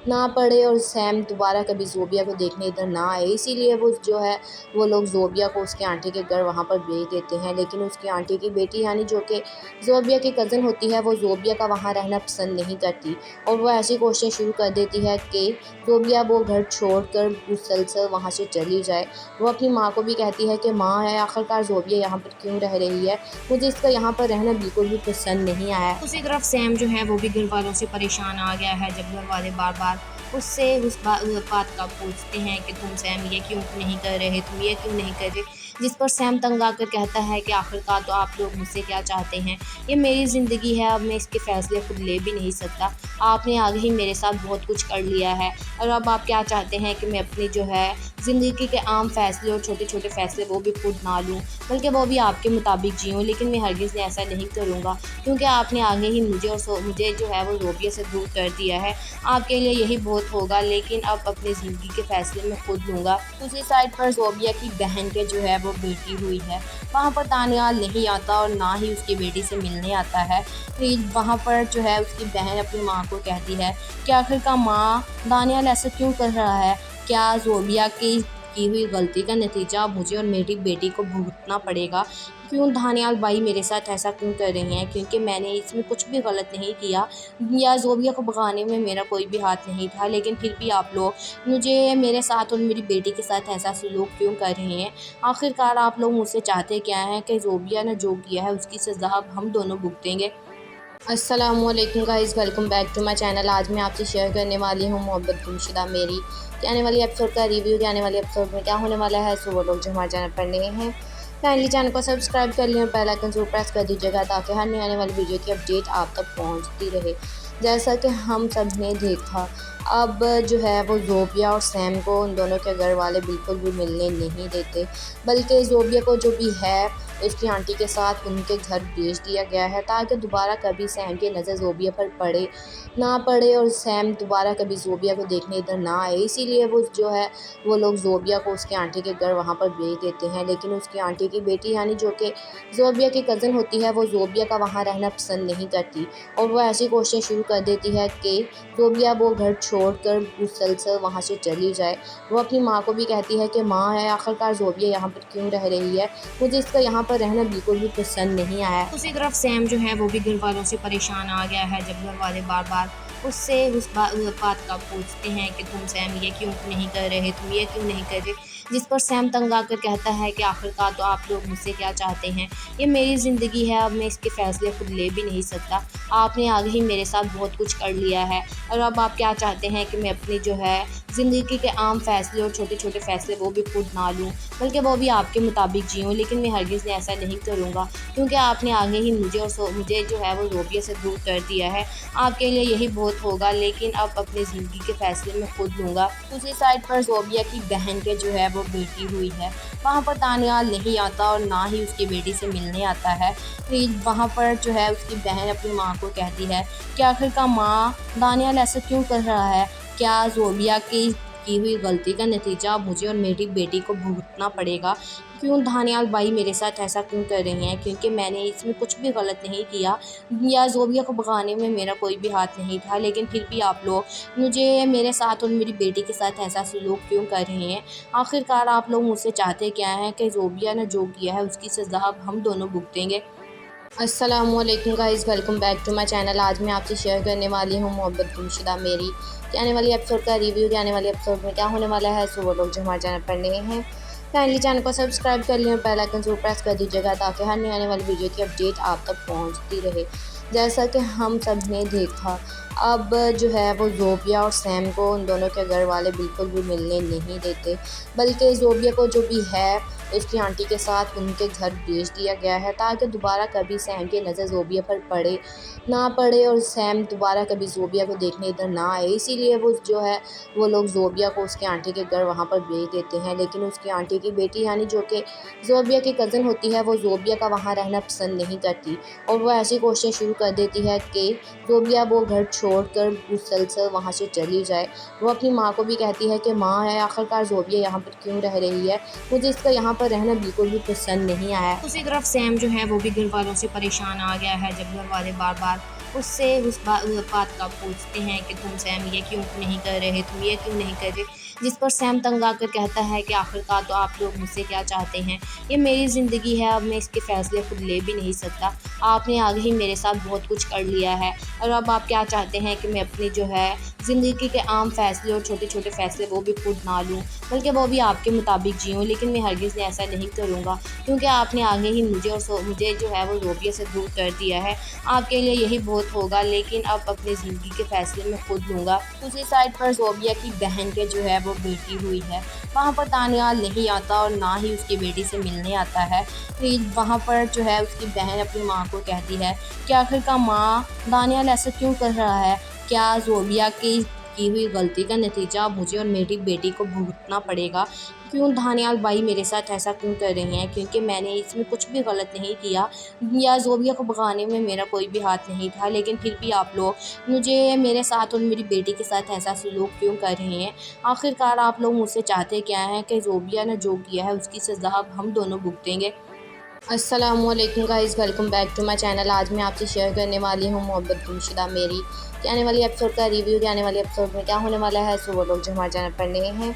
ना पड़े और सैम दोबारा कभी ज़ोबिया को देखने इधर ना आए। इसीलिए वो जो है वो लोग ज़ोबिया को उसके आंटी के घर वहाँ पर भेज देते हैं, लेकिन उसकी आंटी की बेटी यानी जो कि ज़ोबिया की कज़न होती है, वो ज़ोबिया का वहाँ रहना पसंद नहीं करती और वो ऐसी कोशिश शुरू कर देती है कि ज़ोबिया वो घर छोड़कर मुसलसल वहाँ से चली जाए। वो अपनी माँ को भी कहती है कि माँ है, आखिरकार ज़ोबिया यहाँ पर क्यों रह रही है, मुझे इसका यहाँ पर रहना बिल्कुल भी पसंद नहीं आया। दूसरी तरफ सैम जो है वो भी घर वालों से परेशान आ गया है, जब घर वाले बार बार उससे उस बात का पूछते हैं कि तुम सैम ये क्यों नहीं कर रहे, तुम ये क्यों नहीं कर रहे, जिस पर सैम तंग आकर कहता है कि आखिरकार तो आप लोग मुझसे क्या चाहते हैं? ये मेरी ज़िंदगी है, अब मैं इसके फ़ैसले खुद ले भी नहीं सकता। आपने आगे ही मेरे साथ बहुत कुछ कर लिया है और अब आप क्या चाहते हैं कि मैं अपनी जो है ज़िंदगी के आम फ़ैसले और छोटे-छोटे फ़ैसले वो भी खुद ना लूँ, बल्कि वो भी आपके मुताबिक जीऊँ। लेकिन मैं हरगिज़ ऐसा नहीं करूँगा, क्योंकि आपने आगे ही मुझे जो है वो ज़ोबिया से दूर कर दिया है। आपके लिए यही बहुत होगा, लेकिन अब अपनी ज़िंदगी के फ़ैसले मैं खुद लूँगा। दूसरी साइड पर ज़ोबिया की बहन के जो है वो बेटी हुई है। वहाँ पर दानियाल नहीं आता और ना ही उसकी बेटी से मिलने आता है। फिर वहाँ पर जो है उसकी बहन अपनी माँ को कहती है कि आखिरकार माँ, दानियाल ऐसा क्यों कर रहा है? क्या ज़ोबिया की हुई गलती का नतीजा मुझे और मेरी बेटी को भुगतना पड़ेगा। क्यों दानियाल भाई मेरे साथ ऐसा क्यों कर रही हैं? क्योंकि मैंने इसमें कुछ भी गलत नहीं किया या ज़ोबिया को भगाने में मेरा कोई भी हाथ नहीं था, लेकिन फिर भी आप लोग मुझे मेरे साथ और मेरी बेटी के साथ ऐसा सलूक क्यों कर रहे हैं? आखिरकार आप लोग मुझसे चाहते क्या हैं कि ज़ोबिया ने जो किया है उसकी सज़ा अब हम दोनों भुगतेंगे। अस्सलामुअलैकुम guys, welcome back to my channel. आज मैं आपसे शेयर करने वाली हूँ मोहब्बत गुमशुदा मेरी के आने वाली एपिसोड का रिव्यू। के आने वाले एपिसोड में क्या होने वाला है, सो वो लोग जो हमारे चैनल पर नए हैं काइंडली चैनल को सब्सक्राइब कर लिया और बेल आइकन जरूर प्रेस कर दीजिएगा ताकि हर नई आने वाली वीडियो की अपडेट आप तक पहुँचती रहे। जैसा कि हम सब ने देखा, अब जो है वो ज़ोबिया और सैम को उन दोनों के घर वाले बिल्कुल भी मिलने नहीं देते, बल्कि ज़ोबिया को जो भी है उसकी आंटी के साथ उनके घर भेज दिया गया है ताकि दोबारा कभी सैम की नज़र ज़ोबिया पर ना पड़े और सैम दोबारा कभी ज़ोबिया को देखने इधर ना आए। इसीलिए वो जो है वो लोग ज़ोबिया को उसकी आंटी के घर वहाँ पर भेज देते हैं, लेकिन उसकी आंटी की बेटी यानी जो कि ज़ोबिया की कज़न होती है वो ज़ोबिया का वहाँ रहना पसंद नहीं करती और वो ऐसी कोशिश शुरू कर देती है कि ज़ोबिया वो घर छोड़कर मुसलसल वहाँ से चली जाए। वो अपनी माँ को भी कहती है कि माँ है, आखिरकार ज़ोबिया यहाँ पर क्यों रह रही है, मुझे इसका यहाँ पर रहना बिल्कुल भी पसंद नहीं आया। दूसरी तरफ सैम जो है वो भी घर वालों से परेशान आ गया है जब घर वाले बार बार उससे उस बात का पूछते हैं कि तुम सैम ये क्यों नहीं कर रहे, तुम ये क्यों नहीं कर रहे, जिस पर सैम तंग आकर कहता है कि आखिरकार तो आप लोग मुझसे क्या चाहते हैं, ये मेरी ज़िंदगी है, अब मैं इसके फ़ैसले खुद ले भी नहीं सकता। आपने आगे ही मेरे साथ बहुत कुछ कर लिया है और अब आप क्या चाहते हैं कि मैं अपनी जो है ज़िंदगी के आम फ़ैसले और छोटे छोटे फ़ैसले वो भी खुद ना लूँ, बल्कि वो भी आपके मुताबिक जीऊँ। लेकिन मैं हरगिज़ ऐसा नहीं करूँगा क्योंकि आपने आगे ही मुझे जो है वो ज़ोबिया से दूर कर दिया है। आपके लिए यही बहुत होगा, लेकिन अब अपनी ज़िंदगी के फ़ैसले मैं खुद लूँगा। दूसरी साइड पर ज़ोबिया की बहन के जो है वो बेटी हुई है, वहाँ पर दानियाल नहीं आता और ना ही उसकी बेटी से मिलने आता है। फिर वहाँ पर जो है उसकी बहन अपनी माँ को कहती है कि आखिरकार माँ, दानियाल ऐसा क्यों कर रहा है? क्या ज़ोबिया की हुई गलती का नतीजा मुझे और मेरी बेटी को भुगतना पड़ेगा? क्यों दानियाल भाई मेरे साथ ऐसा क्यों कर रही हैं? क्योंकि मैंने इसमें कुछ भी गलत नहीं किया या ज़ोबिया को भगाने में मेरा कोई भी हाथ नहीं था, लेकिन फिर भी आप लोग मुझे मेरे साथ और मेरी बेटी के साथ ऐसा सलूक क्यों कर रहे हैं? आखिरकार आप लोग मुझसे चाहते क्या हैं कि ज़ोबिया ने जो किया है उसकी सज़ा अब हम दोनों भुगतेंगे। अस्सलामुअलैकुम guys, welcome back to my channel. आज मैं आपसे शेयर करने वाली हूँ मोहब्बत गुमशुदा मेरी के आने वाली एपिसोड का रिव्यू। के आने वाले एपिसोड में क्या होने वाला है, सो वो लोग जो हमारे चैनल पर नए हैं काइंडली चैनल को सब्सक्राइब कर लिया और बेल आइकन जरूर प्रेस कर दीजिएगा ताकि हर नई आने वाली वीडियो की अपडेट आप तक पहुँचती रहे। जैसा कि हम सब ने देखा, अब जो है वो ज़ोबिया और सैम को उन दोनों के घर वाले बिल्कुल भी मिलने नहीं देते, बल्कि ज़ोबिया को जो भी है उसकी आंटी के साथ उनके घर भेज दिया गया है ताकि दोबारा कभी सैम की नज़र ज़ोबिया पर ना पड़े और सैम दोबारा कभी ज़ोबिया को देखने इधर ना आए। इसीलिए वो जो है वो लोग ज़ोबिया को उसकी आंटी के घर वहाँ पर भेज देते हैं, लेकिन उसकी आंटी की बेटी यानी जो कि ज़ोबिया की कज़न होती है वो ज़ोबिया का वहाँ रहना पसंद नहीं करती और वो ऐसी कोशिश शुरू कर देती है कि ज़ोबिया वो घर छोड़कर मुसलसल वहाँ से चली जाए। वो अपनी माँ को भी कहती है कि माँ है, आखिरकार ज़ोबिया यहाँ पर क्यों रह रही है, मुझे इसका यहाँ पर रहना बिल्कुल भी पसंद नहीं आया। दूसरी तरफ सैम जो है वो भी घर वालों से परेशान आ गया है जब घर वाले बार बार उससे उस बात का पूछते हैं कि तुम सैम ये क्यों नहीं कर रहे, तुम ये क्यों नहीं कर रहे, जिस पर सैम तंग आकर कहता है कि आखिरकार तो आप लोग मुझसे क्या चाहते हैं, ये मेरी ज़िंदगी है, अब मैं इसके फ़ैसले खुद ले भी नहीं सकता। आपने आगे ही मेरे साथ बहुत कुछ कर लिया है और अब आप क्या चाहते हैं कि मैं अपनी जो है ज़िंदगी के आम फ़ैसले और छोटे छोटे फ़ैसले वो भी खुद ना लूँ, बल्कि वो भी आपके मुताबिक जीऊँ। लेकिन मैं हरगिज़ ऐसा नहीं करूँगा क्योंकि आपने आगे ही मुझे जो है वो ज़ोबिया से दूर कर दिया है। आपके लिए यही बहुत होगा, लेकिन अब अपनी ज़िंदगी के फ़ैसले मैं खुद लूँगा। दूसरी साइड पर ज़ोबिया की बहन के जो है वो बेटी हुई है, वहाँ पर दानियाल नहीं आता और ना ही उसकी बेटी से मिलने आता है। फिर वहाँ पर जो है उसकी बहन अपनी माँ को कहती है कि आखिरकार माँ, दानियाल ऐसा क्यों कर रहा है? क्या ज़ोबिया की हुई गलती का नतीजा मुझे और मेरी बेटी को भुगतना पड़ेगा? क्यों दानियाल भाई मेरे साथ ऐसा क्यों कर रही हैं? क्योंकि मैंने इसमें कुछ भी गलत नहीं किया या ज़ोबिया को भगाने में मेरा कोई भी हाथ नहीं था, लेकिन फिर भी आप लोग मुझे मेरे साथ और मेरी बेटी के साथ ऐसा सलूक क्यों कर रहे हैं? आखिरकार आप लोग मुझसे चाहते क्या हैं कि ज़ोबिया ने जो किया है उसकी सज़ा अब हम दोनों भुगतेंगे। अस्सलामुअलैकुम guys, welcome back to my channel. आज मैं आपसे शेयर करने वाली हूँ मोहब्बत गुमशुदा मेरी के आने वाली एपिसोड का रिव्यू। के आने वाले एपिसोड में क्या होने वाला है, सो वो लोग जो हमारे चैनल पर नए हैं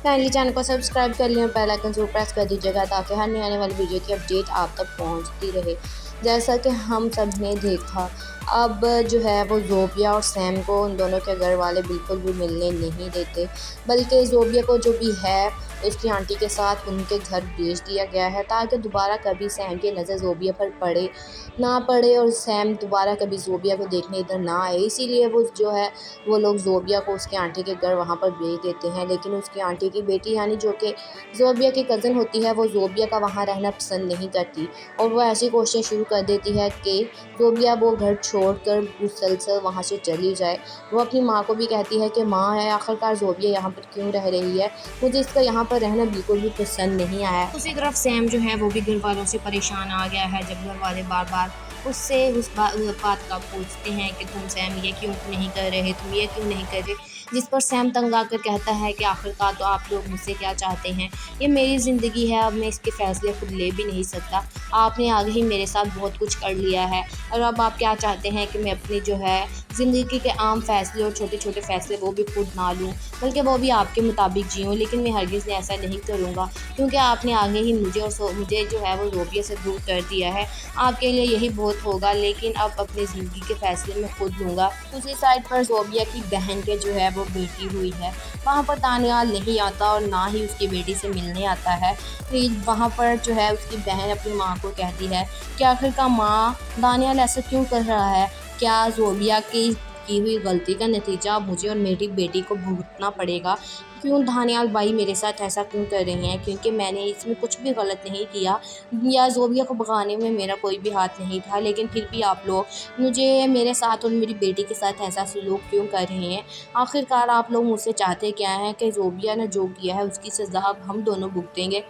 काइंडली चैनल को सब्सक्राइब कर लिया और बेल आइकन जरूर प्रेस कर दीजिएगा ताकि हर नई आने वाली वीडियो की अपडेट आप तक पहुंचती रहे। जैसा कि हम सब ने देखा, अब जो है वो ज़ोबिया और सैम को उन दोनों के घर वाले बिल्कुल भी मिलने नहीं देते, बल्कि ज़ोबिया को जो भी है उसकी आंटी के साथ उनके घर भेज दिया गया है ताकि दोबारा कभी सैम की नज़र ज़ोबिया पर पड़े और सैम दोबारा कभी ज़ोबिया को देखने इधर ना आए। इसीलिए वो जो है वो लोग ज़ोबिया को उसकी आंटी के घर वहाँ पर भेज देते हैं, लेकिन उसकी आंटी की बेटी यानी जो कि ज़ोबिया की कज़न होती है वो ज़ोबिया का वहाँ रहना पसंद नहीं करती और वो ऐसी कोशिश शुरू कर देती है कि ज़ोबिया वो घर छोड़कर मुसलसल वहाँ से चली जाए। वो अपनी माँ को भी कहती है कि माँ है, आखिरकार ज़ोबिया यहाँ पर क्यों रह रही है, मुझे इसका यहाँ पर रहना बिल्कुल भी पसंद नहीं आया। दूसरी तरफ सैम जो है वो भी घर वालों से परेशान आ गया है जब घर वाले बार बार उससे उस बात का पूछते हैं कि तुम सैम ये क्यों नहीं कर रहे, तुम ये क्यों नहीं कर रहे, जिस पर सैम तंग आकर कहता है कि आखिरकार तो आप लोग मुझसे क्या चाहते हैं, ये मेरी ज़िंदगी है, अब मैं इसके फ़ैसले खुद ले भी नहीं सकता, आपने आगे ही मेरे साथ बहुत कुछ कर लिया है और अब आप क्या चाहते हैं कि मैं अपनी जो है ज़िंदगी के आम फ़ैसले और छोटे छोटे फ़ैसले वो भी खुद ना लूँ, बल्कि वो भी आपके मुताबिक जीऊँ। लेकिन मैं हरगिज़ ऐसा नहीं करूँगा क्योंकि आपने आगे ही मुझे जो है वो ज़ोबिया से दूर कर दिया है, आपके लिए यही बहुत होगा, लेकिन अब अपनी ज़िंदगी के फ़ैसले मैं खुद लूँगा। दूसरी साइड पर ज़ोबिया की बहन के जो है वो बेटी हुई है, वहाँ पर दानियाल नहीं आता और ना ही उसकी बेटी से मिलने आता है। फिर वहाँ पर जो है उसकी बहन अपनी माँ को कहती है कि आखिरकार माँ, दानियाल ऐसा क्यों कर रहा है, क्या ज़ोबिया की हुई गलती का नतीजा मुझे और मेरी बेटी को भुगतना पड़ेगा, क्यों दानियाल भाई मेरे साथ ऐसा क्यों कर रही हैं, क्योंकि मैंने इसमें कुछ भी गलत नहीं किया या ज़ोबिया को भगाने में मेरा कोई भी हाथ नहीं था, लेकिन फिर भी आप लोग मुझे मेरे साथ और मेरी बेटी के साथ ऐसा सलूक क्यों कर रहे हैं, आखिरकार आप लोग मुझसे चाहते क्या हैं कि ज़ोबिया ने जो किया है उसकी सज़ा अब हम दोनों भुगतेंगे।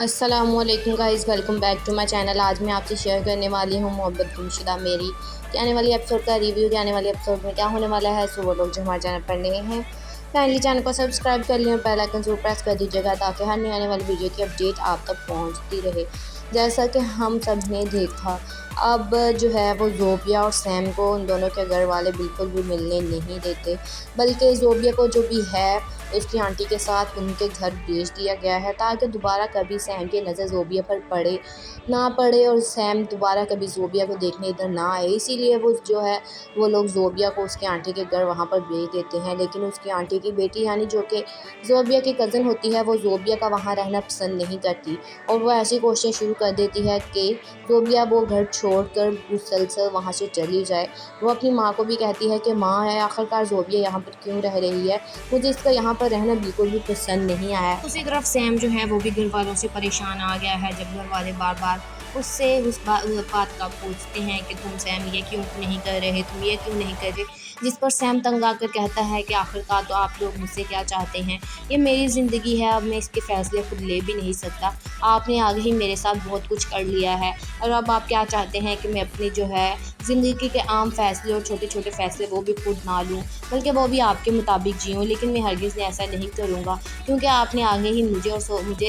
अस्सलामुअलैकुम guys, welcome back to my channel. आज मैं आपसे शेयर करने वाली हूँ मोहब्बत गुमशुदा मेरी के आने वाली एपिसोड का रिव्यू। के आने वाले एपिसोड में क्या होने वाला है, सो वो लोग जो हमारे चैनल पर नए हैं काइंडली चैनल को सब्सक्राइब कर लिया और बेल आइकन जरूर प्रेस कर दीजिएगा ताकि हर नई आने वाली वीडियो की अपडेट आप तक पहुंचती रहे। जैसा कि हम सब ने देखा, अब जो है वो ज़ोबिया और सैम को उन दोनों के घर वाले बिल्कुल भी मिलने नहीं देते, बल्कि ज़ोबिया को जो भी है उसकी आंटी के साथ उनके घर भेज दिया गया है ताकि दोबारा कभी सैम की नज़र ज़ोबिया पर पड़े और सैम दोबारा कभी ज़ोबिया को देखने इधर ना आए। इसीलिए वो जो है वो लोग ज़ोबिया को उसकी आंटी के घर वहाँ पर भेज देते हैं, लेकिन उसकी आंटी की बेटी यानी जो कि ज़ोबिया की कज़न होती है वो ज़ोबिया का वहाँ रहना पसंद नहीं करती और वो ऐसी कोशिश शुरू कर देती है कि ज़ोबिया वो घर छोड़कर मुसलसल वहाँ से चली जाए। वो अपनी माँ को भी कहती है कि माँ है, आखिरकार ज़ोबिया यहाँ पर क्यों रह रही है, मुझे इसका यहाँ पर रहना बिल्कुल भी पसंद नहीं आया। दूसरी तरफ सैम जो है वो भी घर वालों से परेशान आ गया है जब घर वाले बार बार उससे उस बात का पूछते हैं कि तुम सैम ये क्यों नहीं कर रहे, तुम ये क्यों नहीं कर रहे, जिस पर सैम तंग आकर कहता है कि आखिरकार तो आप लोग मुझसे क्या चाहते हैं, ये मेरी ज़िंदगी है, अब मैं इसके फ़ैसले खुद ले भी नहीं सकता, आपने आगे ही मेरे साथ बहुत कुछ कर लिया है और अब आप क्या चाहते हैं कि मैं अपनी जो है ज़िंदगी के आम फ़ैसले और छोटे छोटे फ़ैसले वो भी खुद ना लूँ, बल्कि वो भी आपके मुताबिक जीऊँ। लेकिन मैं हरगिज़ ऐसा नहीं करूँगा क्योंकि आपने आगे ही मुझे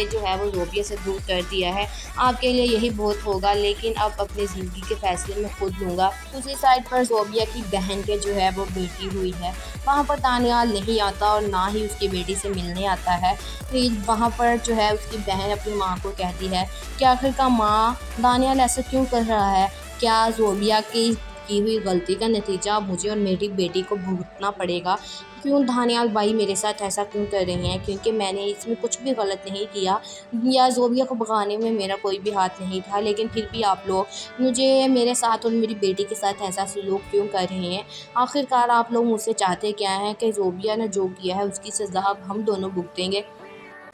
जो है वो ज़ोबिया से दूर कर दिया है, आपके लिए यही बहुत होगा, लेकिन अब अपनी ज़िंदगी के फ़ैसले मैं खुद लूँगा। दूसरी साइड पर ज़ोबिया की बहन के जो है वो बेटी हुई है, वहाँ पर दानियाल नहीं आता और ना ही उसकी बेटी से मिलने आता है। फिर वहाँ पर जो है उसकी बहन अपनी माँ को कहती है कि आखिरकार माँ, दानियाल ऐसा क्यों कर रहा है, क्या ज़ोबिया की हुई गलती का नतीजा मुझे और मेरी बेटी को भुगतना पड़ेगा, क्यों दानियाल भाई मेरे साथ ऐसा क्यों कर रही हैं, क्योंकि मैंने इसमें कुछ भी गलत नहीं किया या ज़ोबिया को भगाने में मेरा कोई भी हाथ नहीं था, लेकिन फिर भी आप लोग मुझे मेरे साथ और मेरी बेटी के साथ ऐसा सलूक क्यों कर रहे हैं, आखिरकार आप लोग मुझसे चाहते क्या हैं कि ज़ोबिया ने जो किया है उसकी सज़ा अब हम दोनों भुगतेंगे।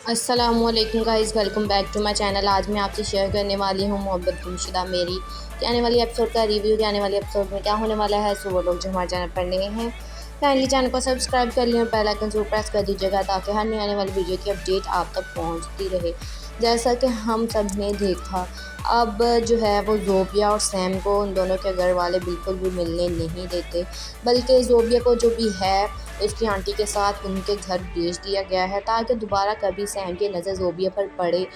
अस्सलामुअलैकुम guys, welcome back to my channel. आज मैं आपसे शेयर करने वाली हूँ मोहब्बत गुमशुदा मेरी के आने वाली एपिसोड का रिव्यू। के आने वाले एपिसोड में क्या होने वाला है, सो वो लोग जो हमारे चैनल पर नए हैं काइंडली चैनल को सब्सक्राइब कर लिया और बेल आइकन जरूर प्रेस कर दीजिएगा ताकि हर नई आने वाली वीडियो की अपडेट आप तक पहुंचती रहे। जैसा कि हम सब ने देखा, अब जो है वो ज़ोबिया और सैम को उन दोनों के घर वाले बिल्कुल भी मिलने नहीं देते, बल्कि ज़ोबिया को जो भी है उसकी आंटी के साथ उनके घर भेज दिया गया है ताकि दोबारा कभी सैम की नज़र ज़ोबिया पर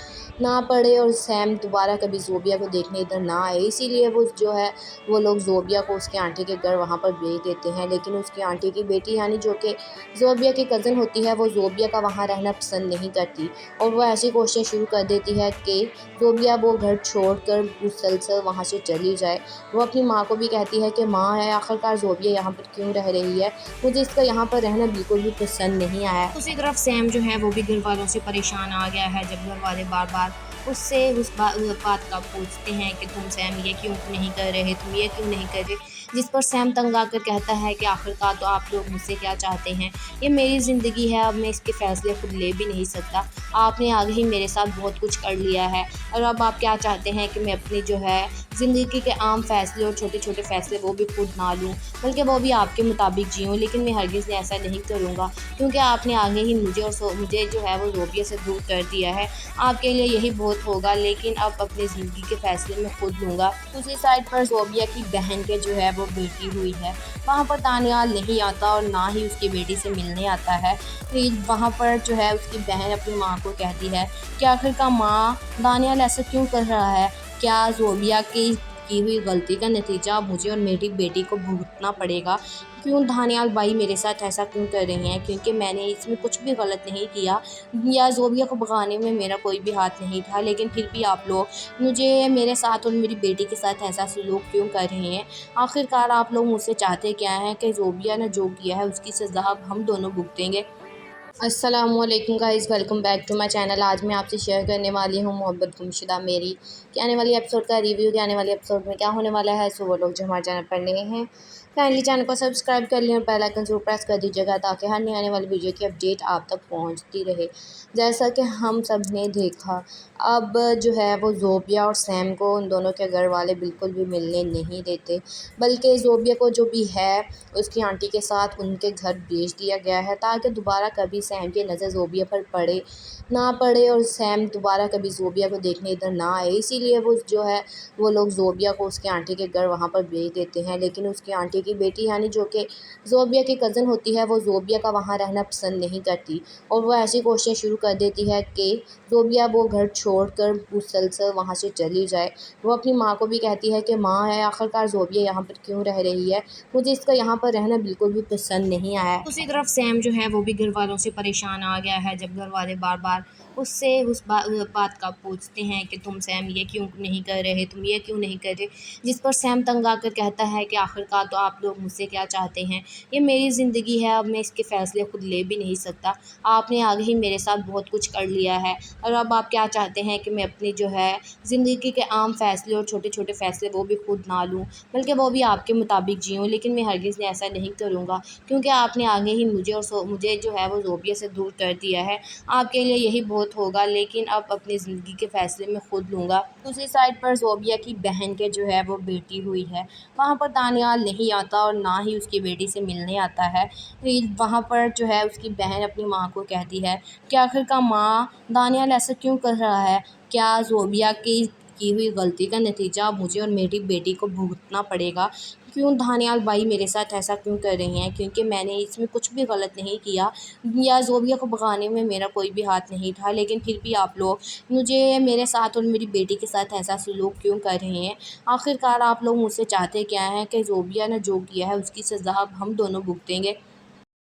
ना पड़े और सैम दोबारा कभी ज़ोबिया को देखने इधर ना आए। इसीलिए वो जो है वो लोग ज़ोबिया को उसके आंटी के घर वहाँ पर भेज देते हैं, लेकिन उसकी आंटी की बेटी यानी जो कि ज़ोबिया की कज़न होती है, वो ज़ोबिया का वहाँ रहना पसंद नहीं करती और वो ऐसी कोशिश शुरू कर देती है कि ज़ोबिया वो घर छोड़कर मुसलसल वहाँ से चली जाए। वो अपनी माँ को भी कहती है कि माँ है, आखिरकार ज़ोबिया यहाँ पर क्यों रह रही है, मुझे इसका यहाँ पर रहना बिल्कुल भी पसंद नहीं आया। दूसरी तरफ सैम जो है वो भी घर वालों से परेशान आ गया है जब घर वाले बार बार उससे उस बात का पूछते हैं कि तुम सैम ये क्यों नहीं कर रहे, तुम ये क्यों नहीं कर रहे। जिस पर सैम तंग आकर कहता है कि आखिरकार तो आप लोग मुझसे क्या चाहते हैं, ये मेरी ज़िंदगी है, अब मैं इसके फ़ैसले खुद ले भी नहीं सकता। आपने आगे ही मेरे साथ बहुत कुछ कर लिया है और अब आप क्या चाहते हैं कि मैं अपनी जो है ज़िंदगी के आम फ़ैसले और छोटे छोटे फ़ैसले वो भी खुद ना लूँ, बल्कि वो भी आपके मुताबिक जीऊँ। लेकिन मैं हरगिज़ ऐसा नहीं करूँगा, क्योंकि आपने आगे ही मुझे जो है वो ज़ोबिया से दूर कर दिया है। आपके लिए यही बहुत होगा, लेकिन अब अपनी ज़िंदगी के फ़ैसले मैं खुद लूँगा। दूसरी साइड पर ज़ोबिया की बहन के जो है वो बेटी हुई है, वहाँ पर दानियाल नहीं आता और ना ही उसकी बेटी से मिलने आता है। फिर वहाँ पर जो है उसकी बहन अपनी माँ को कहती है कि आखिरकार माँ, दानियाल ऐसा क्यों कर रहा है, क्या ज़ोबिया की हुई गलती का नतीजा अब मुझे और मेरी बेटी को भुगतना पड़ेगा। क्यों दानियाल भाई मेरे साथ ऐसा क्यों कर रहे हैं, क्योंकि मैंने इसमें कुछ भी गलत नहीं किया या ज़ोबिया को भगाने में मेरा कोई भी हाथ नहीं था, लेकिन फिर भी आप लोग मुझे मेरे साथ और मेरी बेटी के साथ ऐसा सलूक क्यों कर रहे हैं। आखिरकार आप लोग मुझसे चाहते क्या हैं कि ज़ोबिया ने जो किया है उसकी सज़ा अब हम दोनों भुगतेंगे। अस्सलामुअलैकुम guys, welcome back to my channel. आज मैं आपसे शेयर करने वाली हूँ मोहब्बत गुमशुदा मेरी कि आने वाली एपिसोड का रिव्यू कि आने वाले एपिसोड में क्या होने वाला है। सो वो लोग जो हमारे चैनल पर नए हैं, काइंडली चैनल को सब्सक्राइब कर लें और बेल आइकन ज़रूर प्रेस कर दीजिएगा ताकि हर नई आने वाली वीडियो की अपडेट आप तक पहुँचती रहे। जैसा कि हम सब ने देखा, अब जो है वो ज़ोबिया और सैम को उन दोनों के घर वाले बिल्कुल भी मिलने नहीं देते, बल्कि ज़ोबिया को जो भी है उसकी आंटी के साथ उनके घर भेज दिया गया है ताकि दोबारा कभी सैम की नज़र ज़ोबिया पर ना पड़े और सैम दोबारा कभी ज़ोबिया को देखने इधर ना आए। इसीलिए वो जो है वो लोग ज़ोबिया को उसके आंटी के घर वहाँ पर भेज देते हैं, लेकिन उसकी आंटी की बेटी यानी जो कि ज़ोबिया की कज़न होती है, वो ज़ोबिया का वहाँ रहना पसंद नहीं करती और वो ऐसी कोशिश शुरू कर देती है कि ज़ोबिया वो घर छोड़कर मुसलसल वहाँ से चली जाए। वो अपनी माँ को भी कहती है कि माँ है, आखिरकार ज़ोबिया यहाँ पर क्यों रह रही है, मुझे इसका यहाँ पर रहना बिल्कुल भी पसंद नहीं आया। दूसरी तरफ सैम जो है वो भी घर वालों से परेशान आ गया है जब घर वाले बार बार उससे बात का पूछते हैं कि तुम सैम ये क्यों नहीं कर रहे, तुम ये क्यों नहीं कर रहे। जिस पर सैम तंग आकर कहता है कि आखिरकार तो आप लोग मुझसे क्या चाहते हैं, ये मेरी ज़िंदगी है, अब मैं इसके फ़ैसले खुद ले भी नहीं सकता। आपने आगे ही मेरे साथ बहुत कुछ कर लिया है और अब आप क्या चाहते हैं कि मैं अपनी जो है ज़िंदगी के आम फ़ैसले और छोटे छोटे फ़ैसले वो भी खुद ना लूँ, बल्कि वो भी आपके मुताबिक जीऊँ। लेकिन मैं हरगिज़ ऐसा नहीं करूँगा, क्योंकि आपने आगे ही मुझे जो है वो ज़ोबिया से दूर कर दिया है। आपके लिए यही बहुत होगा, लेकिन अब अपनी ज़िंदगी के फ़ैसले मैं खुद लूँगा। दूसरी साइड पर ज़ोबिया की बहन के जो है वो बेटी हुई है, वहाँ पर दानियाल नहीं आता और ना ही उसकी बेटी से मिलने आता है। फिर वहाँ पर जो है उसकी बहन अपनी माँ को कहती है कि आखिरकार माँ, दानियाल ऐसा क्यों कर रहा है, क्या ज़ोबिया की हुई गलती का नतीजा अब मुझे और मेरी बेटी को भुगतना पड़ेगा। क्यों दानियाल भाई मेरे साथ ऐसा क्यों कर रहे हैं, क्योंकि मैंने इसमें कुछ भी गलत नहीं किया या ज़ोबिया को भगाने में मेरा कोई भी हाथ नहीं था, लेकिन फिर भी आप लोग मुझे मेरे साथ और मेरी बेटी के साथ ऐसा सलूक क्यों कर रहे हैं। आखिरकार आप लोग मुझसे चाहते क्या हैं कि ज़ोबिया ने जो किया है उसकी सज़ा अब हम दोनों भुगतेंगे।